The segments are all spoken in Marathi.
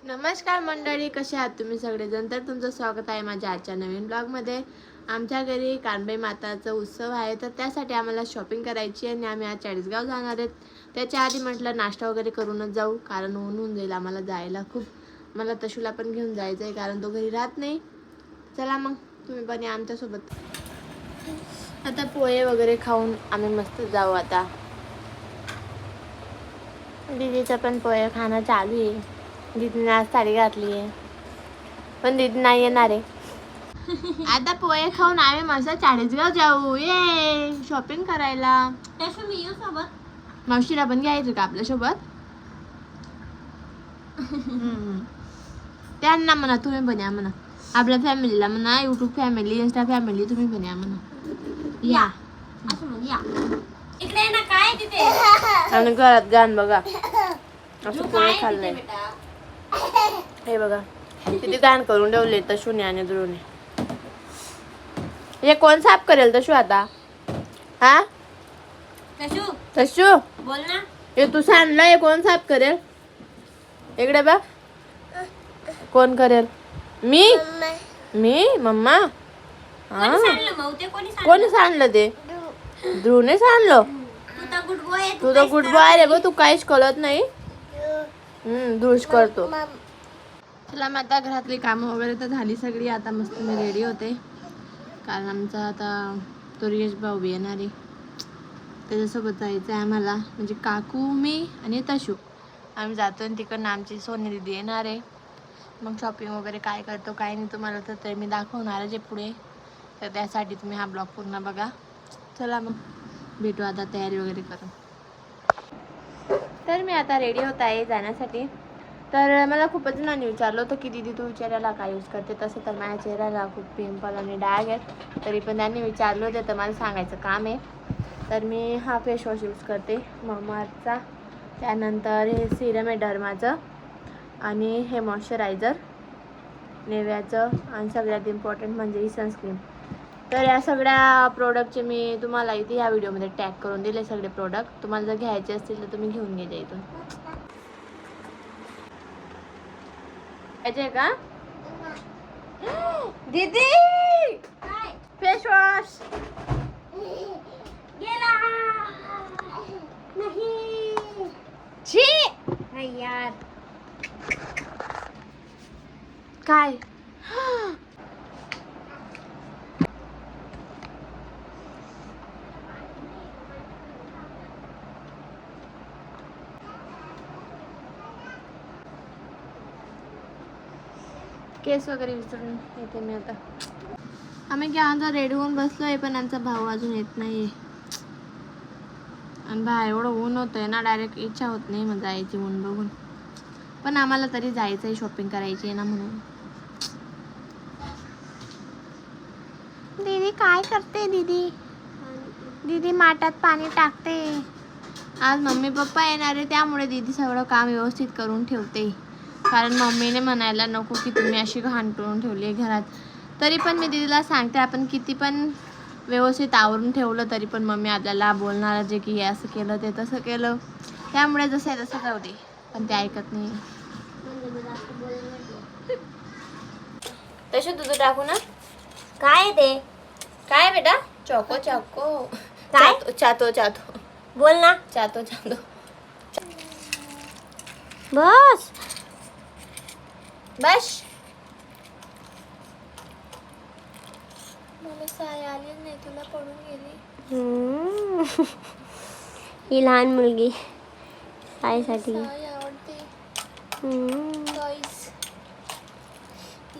नमस्कार मंडळी, कसे आहात तुम्ही सगळेजण? तर तुमचं स्वागत आहे माझ्या आजच्या नवीन ब्लॉगमध्ये. आमच्या घरी कानबाई माताचा उत्सव आहे, तर त्यासाठी आम्हाला शॉपिंग करायची आहे आणि आम्ही आज चाळीसगाव जाणार आहेत. त्याच्या आधी म्हटलं नाश्ता वगैरे करूनच जाऊ, कारण ऊन होऊन जाईल आम्हाला जायला खूप. मला तशूला पण घेऊन जायचं आहे, कारण तो घरी राहत नाही. चला मग तुम्ही पण या आमच्यासोबत. आता पोहे वगैरे खाऊन आम्ही मस्त जाऊ. आता दीदीचं पण पोहे खाणं चालू आहे. दीदीने आज साडी घातली आहे, पण दीदी नाही येणार आहे. आता पोहे खाऊन आम्ही मस्त चाळीसगाव जाऊ. ये शॉपिंग करायला. मी येऊ सोबत? मावशीला पण घ्यायचं का आपल्या सोबत? त्यांना म्हणा तुम्ही पण या म्हणा, आपल्या फॅमिलीला म्हणा, युट्यूब फॅमिली, इंस्टा फॅमिली, तुम्ही पण या म्हणा. या इकडे ना काय तिथे आणि घरात गाण बघा असं पोहे खाल्लंय. हे बघा किती गाण करून ठेवले तशूने आणि ध्रुवने. हे कोण साफ करेल तशू आता? हा कशू तशू बोल ना. हे तू सांडलं, हे कोण साफ करेल? इकडे बघ, कोण करेल? मी मम्मा. हा कोणी सांडलं? ते ध्रुवने सांडलं. तू तर गुड बॉय रे, तू काहीच कळत नाही. ध्रुवच करतो. चला मग आता घरातली कामं वगैरे तर झाली सगळी. आता मस्त मी रेडी होते, कारण आमचा आता तो रियश भाऊ येणार आहे, त्याच्यासोबत जायचं आहे आम्हाला. म्हणजे काकू, मी आणि तशू आम्ही जातो आणि तिकडनं आमची सोनी दीदी येणार आहे. मग शॉपिंग वगैरे काय करतो काय नाही तुम्हाला तर मी दाखवणारच आहे पुढे, तर त्यासाठी तुम्ही हा ब्लॉग पूर्ण बघा. चला मग भेटू आता तयारी वगैरे करून. तर मी आता रेडी होत आहे जाण्यासाठी. तर मला खूपच जणांनी विचारलं होतं की दीदी तू चेहऱ्याला काय यूज करते. तसं तर माझ्या चेहऱ्याला खूप पिंपल आणि डाग आहेत, तरी पण त्यांनी विचारलं होतं तर मला सांगायचं काम आहे. तर मी हा फेसवॉश यूज करते मामाअर्थचा, त्यानंतर हे सिरम आहे डर्माचं, आणि हे मॉइश्चरायझर नेव्याचं, आणि सगळ्यात इम्पॉर्टंट म्हणजे ही सनस्क्रीन. तर या सगळ्या प्रोडक्टचे मी तुम्हाला इथे ह्या व्हिडिओमध्ये टॅग करून दिले सगळे प्रोडक्ट. तुम्हाला जर घ्यायचे असतील तर तुम्ही घेऊन घ्या इथून. घ्यायचे का दीदी? फेस वॉश गेला नाही यार. काय केस वगैरे विसरून येते मी आता. आम्ही आता रेडी होऊन बसलोय, पण आमचा भाऊ अजून येत नाहीये. आणि बाहेर एवढं ऊन होतंय ना, डायरेक्ट इच्छा होत नाही मग जायची ऊन बघून. पण आम्हाला तरी जायचं आहे, शॉपिंग करायची आहे ना म्हणून. दीदी काय करते? दीदी माठात पाणी टाकते. आज मम्मी पप्पा येणार आहे, त्यामुळे दीदी सगळं काम व्यवस्थित करून ठेवते, कारण मम्मीने म्हणायला नको की तुम्ही अशी घाण करून ठेवली आहे घरात. तरी पण मी दीदीला सांगते, आपण किती पण व्यवस्थित आवरून ठेवलं तरी पण मम्मी आपल्याला बोलणार जे की हे असं केलं ते तसं केलं, त्यामुळे जसं आहे तसं जाऊ दे. पण ते ऐकत नाही. तसं तुझं टाकू ना. काय ते काय बेटा? चोको काय? चातो बोल ना. चातो बस मला साय आली नाही, तुला पडून गेली. ही लहान मुलगी सायसाठी साय आवडते.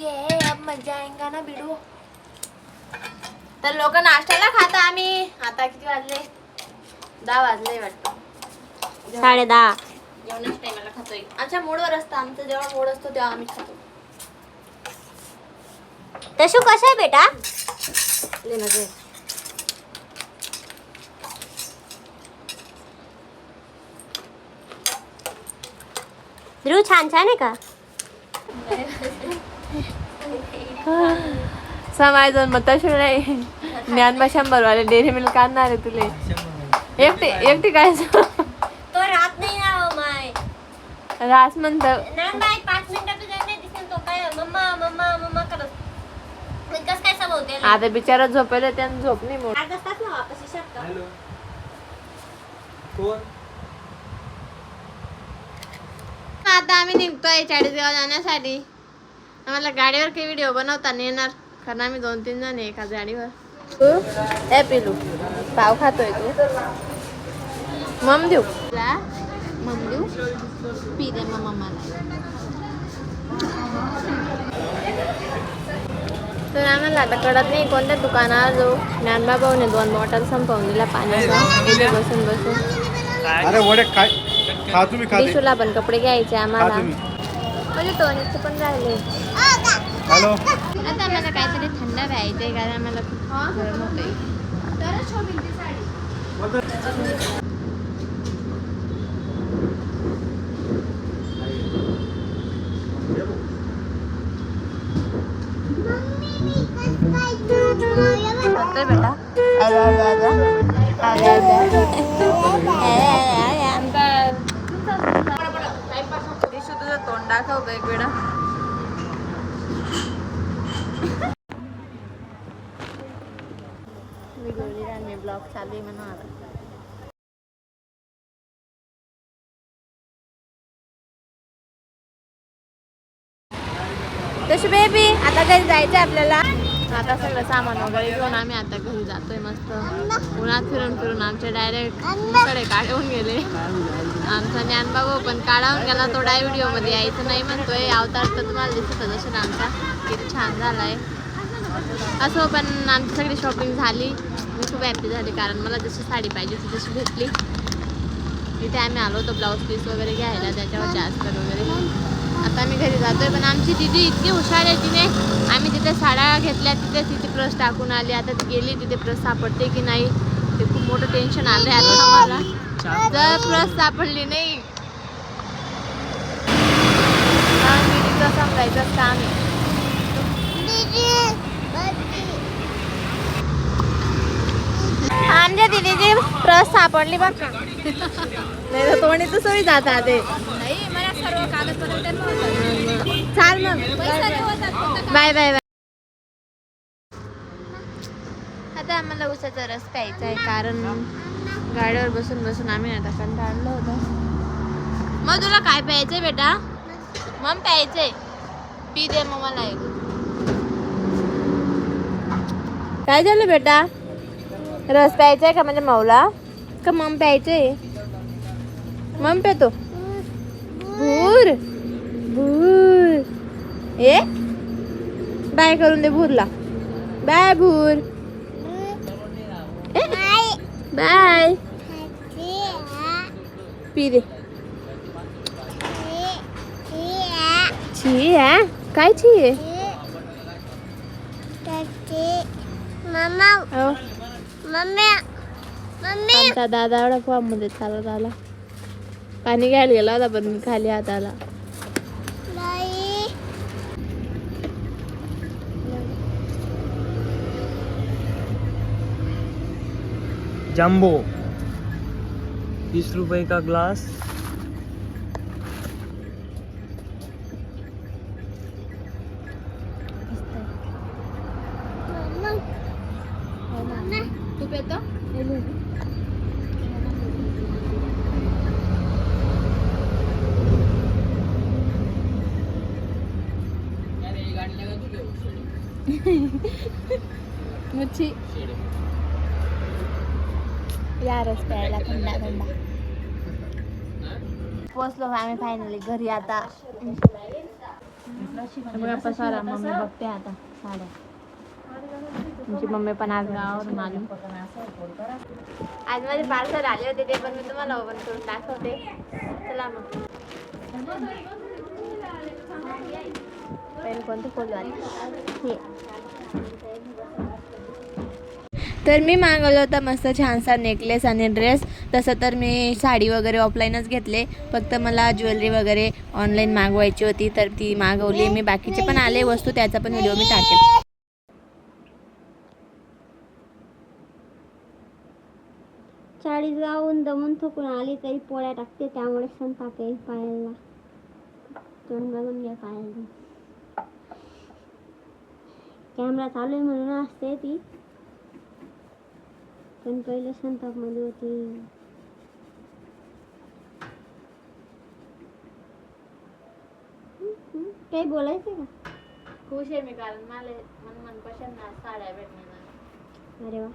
ये अब मजा आएगा ना बिडू. तर लोक नाश्त्याला खाता आम्ही. आता किती वाजले? 10 वाजले वाटतं. 10:30. जेवणाच्या टायमाला खातोय. आमच्या मूडवर असतं, आमचं जेव्हा मूड असतो तेव्हा आम्ही खातो. तशू कसं आहे बेटा? ले ना घे. ध्रुव छान आहे का? समायजन मग तशी नाही. ज्ञानबा 100 वाले डेअरी मिल्क आणणार आहे तुले. एकटी काय? तो राहत नाही ना माय. रास म्हणतो. नाही बाई 5 मिनिटात तुझ्या नाही दिसेल तो काय मम्मा मम्मा मम्मा करत. कस काय समजते आता बिचारा झोपेल त्यानं झोप नाही मोड. आज असतात ना वापस शकतो. हॅलो कोण? आता आम्ही निघतोय चाळीसगाव जाण्यासाठी. आम्हाला गाडीवर काही व्हिडिओ बनवता नाही येणार कारण आम्ही 2-3 जण आहे एका गाडीवर. ए पिलू पाव खातोय तू? मम देऊ मम देऊ पी दे मग मम्माला. तर आम्हाला आता कळत नाही कोणत्या दुकानात जाऊ. ज्ञानबा भाऊने 2 बॉटल संपवून दिला पाण्याचा इथे बसून बसून. अरे वडे काय खा तुम्ही खा दिशूला पण कपडे घ्यायचे आम्हाला. तुम्ही. म्हणजे टोनीचे पण राहिले. हॅलो आता आम्हाला काहीतरी थंड प्यायचंय कारण आम्हाला खूप गरम होतंय. होतंय बेटा. दिशू तुझं तोंड दाखव एक वेळा. मी ब्लॉग चालू आहे म्हणून आता. तशी बेबी आता घरी जायचं आपल्याला. आता सगळं सामान वगैरे घेऊन आम्ही आता घरी जातोय. मस्त उन्हात फिरून फिरून आमचे डायरेक्ट कडे काढून गेले. आमचा ज्ञानबाबू पण काढावून गेला. तो व्हिडिओ मध्ये यायचं नाही म्हणतोय. अवतार तर तुम्हाला दिसत असेल आमचा किती छान झालाय. असं पण आमची सगळी शॉपिंग झाली. मी खूप हॅपी झाली कारण मला जशी साडी पाहिजे होती तशी भेटली. इथे आम्ही आलो होतो ब्लाऊज पीस वगैरे घ्यायला त्याच्यावर जास्त वगैरे. आता आम्ही घरी जातोय पण आमची दीदी इतकी हुशार आहे. तिने आम्ही तिथे साड्या घेतल्या तिथे तिथे प्रस टाकून आली. आता ती गेली तिथे प्रस सापडते की नाही ते खूप मोठं टेन्शन आलंय आता आम्हाला. जर प्रस सापडली नाही दीदीचं समजायचं काम आहे. आमच्या दीदीची प्रस सापडली बघ का. नाही तर तोंडी तर सोयी जातात ते. चाल मग बाय बाय बाय. आता आम्हाला उसाचा रस प्यायचा आहे कारण गाडीवर बसून बसून आम्ही आता कंटाळलो होतो. मग तुला काय प्यायचंय बेटा? मग प्यायचंय पी दे मग मला एक. काय झालं बेटा? रस प्यायचाय का म्हणजे मौला का मम प्यायचंय? मम पेतो भूर भूर. ए बाय करून दे भूरला. बाय भूर. बाय पी दे. छी आहे काय छी आहे? आमचा दादा एवढा फॉर्म मध्ये चालत आला. पाणी घ्यायला गेला होता पण मी खाली हात आला. जम्बो 20 रुपए का ग्लास. तू पेतो? मुच्छी या रस प्यायला थंडा थंडा. पोचलो आम्ही फायनली घरी. आता बघा पसारा मम्मी बघते आता साड्या. तुमची मम्मी पण आज गावावरून आली. आज माझे पार्सल आले होते ते पण मी तुम्हाला ओपन करून दाखवते. चला मग. कोणते फुल हे तर मी मागवलं होतं मस्त छानसा नेकलेस आणि ड्रेस. तसं तर मी साडी वगैरे ऑफलाईनच घेतले. फक्त मला ज्वेलरी वगैरे ऑनलाईन मागवायची होती तर ती मागवली मी. बाकीचे पण आले वस्तू त्याचा पण व्हिडिओ मी टाकेल. चाळीसगावहून दमून थकून आली तरी पोळ्या टाकते त्यामुळे स्वयंपाक आहे पायाला. तोंड बघून घ्या काय आहे ते. कॅमेरा चालू आहे म्हणून असते ती, पण पहिले स्वयंपाक मध्ये होती. काही बोलायचं का? खुश आहे मी, कारण मला मनपसंत साड्या भेटणार. अरे वा.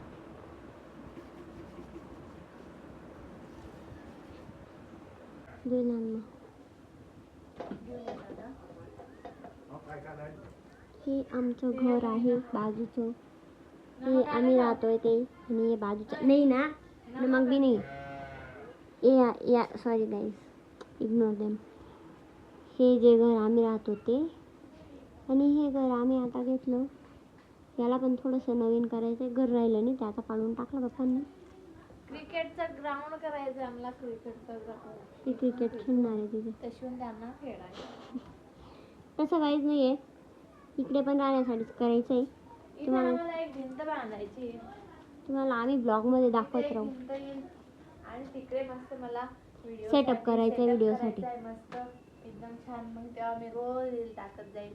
हे आमचं घर आहे बाजूचं, हे आम्ही राहतोय ते, आणि हे बाजूचं नाही ना, मग बी नाही. या सॉरी गाईज, इग्नोर देम. हे जे घर आम्ही राहतो ते, आणि हे घर आम्ही आता घेतलं. याला पण थोडंसं नवीन करायचं, घर राहिलं नाही, त्याचा काढून टाकलं पप्पांनी. क्रिकेटचं ग्राउंड करायचं आम्हाला, क्रिकेटचं ग्राउंड. ते क्रिकेट खेळणार आहे तिथे. तशून त्यांना खेळायचं. तसं काहीच नाही आहे, इकडे पण राहण्यासाठीच करायचं आहे. इथे आम्हाला एक भिंत बांधायची, तुम्हाला आम्ही ब्लॉगमध्ये दाखवत एक राहू. भिंत येईल आणि तिकडे मस्त मला व्हिडिओ Setup करायचं आहे व्हिडिओसाठी. मस्त एकदम छान. मग तेव्हा मी रोज रील टाकत जाईल,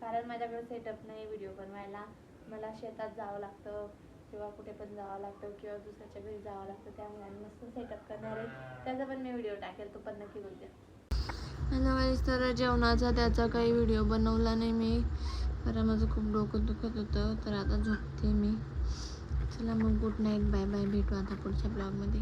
कारण माझ्याकडे सेटअप नाही व्हिडिओ बनवायला. मला शेतात जावं लागतं किंवा कुठे पण जावं लागतं किंवा दुसऱ्याच्या घरी जावं लागतं, त्यामुळे आम्ही मस्त सेटअप करणार आहे. त्याचा पण मी व्हिडिओ टाकेल, तो पण नक्की बघूया. अदरवाईज तर जेवणाचा त्याचा काही व्हिडिओ बनवला नाही मी, कारण माझं खूप डोकं दुखत होतं. तर आता झोपते मी. चला मग, गुड नाईट, बाय बाय, भेटू आता पुढच्या ब्लॉगमध्ये.